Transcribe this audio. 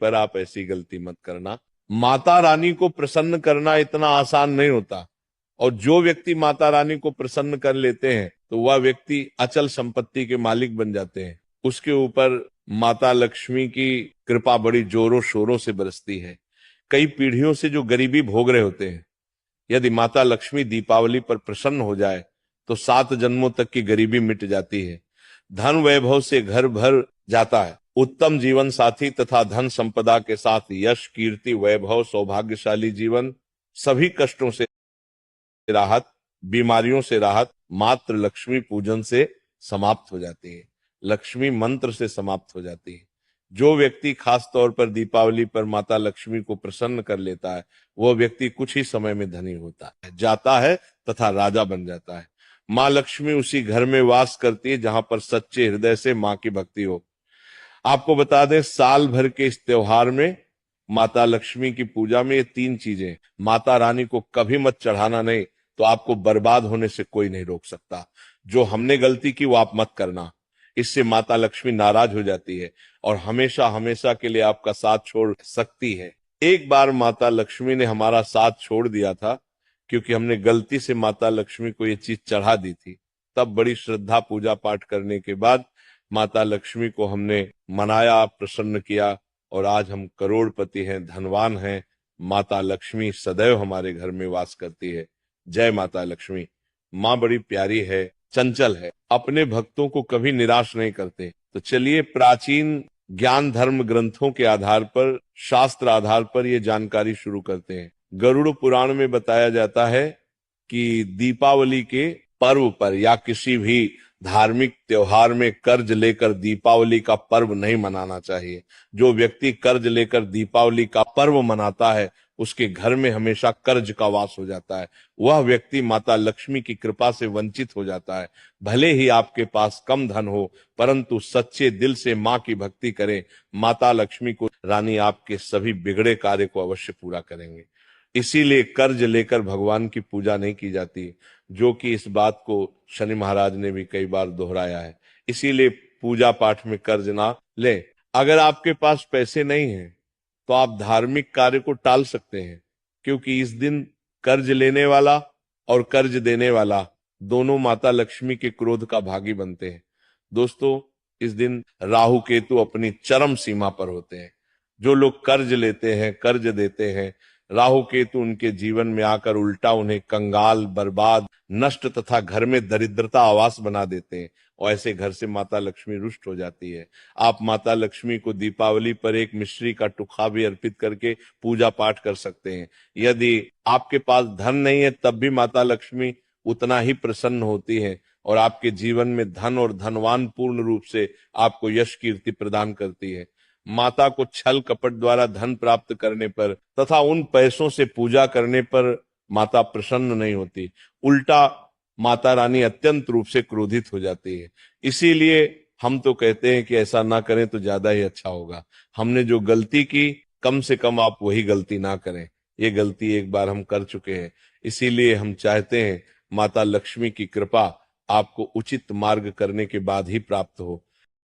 पर आप ऐसी गलती मत करना। माता रानी को प्रसन्न करना इतना आसान नहीं होता, और जो व्यक्ति माता रानी को प्रसन्न कर लेते हैं तो वह व्यक्ति अचल संपत्ति के मालिक बन जाते हैं। उसके ऊपर माता लक्ष्मी की कृपा बड़ी जोरों शोरों से बरसती है। कई पीढ़ियों से जो गरीबी भोग रहे होते हैं, यदि माता लक्ष्मी दीपावली पर प्रसन्न हो जाए तो 7 जन्मों तक की गरीबी मिट जाती है। धन वैभव से घर भर जाता है। उत्तम जीवन साथी तथा धन संपदा के साथ यश, कीर्ति, वैभव, सौभाग्यशाली जीवन, सभी कष्टों से राहत, बीमारियों से राहत मात्र लक्ष्मी पूजन से समाप्त हो जाती है, लक्ष्मी मंत्र से समाप्त हो जाती है। जो व्यक्ति खास तौर पर दीपावली पर माता लक्ष्मी को प्रसन्न कर लेता है, वह व्यक्ति कुछ ही समय में धनी होता है, जाता है तथा राजा बन जाता है। माँ लक्ष्मी उसी घर में वास करती है जहां पर सच्चे हृदय से माँ की भक्ति हो। आपको बता दें, साल भर के इस त्योहार में माता लक्ष्मी की पूजा में ये 3 चीजें, माता रानी को कभी मत चढ़ाना नहीं तो आपको बर्बाद होने से कोई नहीं रोक सकता। जो हमने गलती की वो आप मत करना, इससे माता लक्ष्मी नाराज हो जाती है और हमेशा हमेशा के लिए आपका साथ छोड़ सकती है। एक बार माता लक्ष्मी ने हमारा साथ छोड़ दिया था, क्योंकि हमने गलती से माता लक्ष्मी को ये चीज चढ़ा दी थी। तब बड़ी श्रद्धा पूजा पाठ करने के बाद माता लक्ष्मी को हमने मनाया, प्रसन्न किया, और आज हम करोड़पति हैं, धनवान हैं। माता लक्ष्मी सदैव हमारे घर में वास करती है। जय माता लक्ष्मी। माँ बड़ी प्यारी है, चंचल है, अपने भक्तों को कभी निराश नहीं करते। तो चलिए, प्राचीन ज्ञान धर्म ग्रंथों के आधार पर, शास्त्र आधार पर ये जानकारी शुरू करते हैं। गरुड़ पुराण में बताया जाता है कि दीपावली के पर्व पर या किसी भी धार्मिक त्योहार में कर्ज लेकर दीपावली का पर्व नहीं मनाना चाहिए। जो व्यक्ति कर्ज लेकर दीपावली का पर्व मनाता है उसके घर में हमेशा कर्ज का वास हो जाता है। वह व्यक्ति माता लक्ष्मी की कृपा से वंचित हो जाता है। भले ही आपके पास कम धन हो, परंतु सच्चे दिल से माँ की भक्ति करें, माता लक्ष्मी को रानी आपके सभी बिगड़े कार्य को अवश्य पूरा करेंगे। इसीलिए कर्ज लेकर भगवान की पूजा नहीं की जाती, जो कि इस बात को शनि महाराज ने भी कई बार दोहराया है। इसीलिए पूजा पाठ में कर्ज ना लें। अगर आपके पास पैसे नहीं हैं तो आप धार्मिक कार्य को टाल सकते हैं, क्योंकि इस दिन कर्ज लेने वाला और कर्ज देने वाला दोनों माता लक्ष्मी के क्रोध का भागी बनते हैं। दोस्तों, इस दिन राहु केतु अपनी चरम सीमा पर होते हैं। जो लोग कर्ज लेते हैं, कर्ज देते हैं, राहु केतु उनके जीवन में आकर उल्टा उन्हें कंगाल, बर्बाद, नष्ट तथा घर में दरिद्रता आवास बना देते हैं, और ऐसे घर से माता लक्ष्मी रुष्ट हो जाती है। आप माता लक्ष्मी को दीपावली पर एक मिश्री का टुकड़ा भी अर्पित करके पूजा पाठ कर सकते हैं। यदि आपके पास धन नहीं है तब भी माता लक्ष्मी उतना ही प्रसन्न होती है और आपके जीवन में धन और धनवान पूर्ण रूप से आपको यश कीर्ति प्रदान करती है। माता को छल कपट द्वारा धन प्राप्त करने पर तथा उन पैसों से पूजा करने पर माता प्रसन्न नहीं होती, उल्टा माता रानी अत्यंत रूप से क्रोधित हो जाती है। इसीलिए हम तो कहते हैं कि ऐसा ना करें तो ज्यादा ही अच्छा होगा। हमने जो गलती की, कम से कम आप वही गलती ना करें। ये गलती एक बार हम कर चुके हैं, इसीलिए हम चाहते हैं माता लक्ष्मी की कृपा आपको उचित मार्ग करने के बाद ही प्राप्त हो।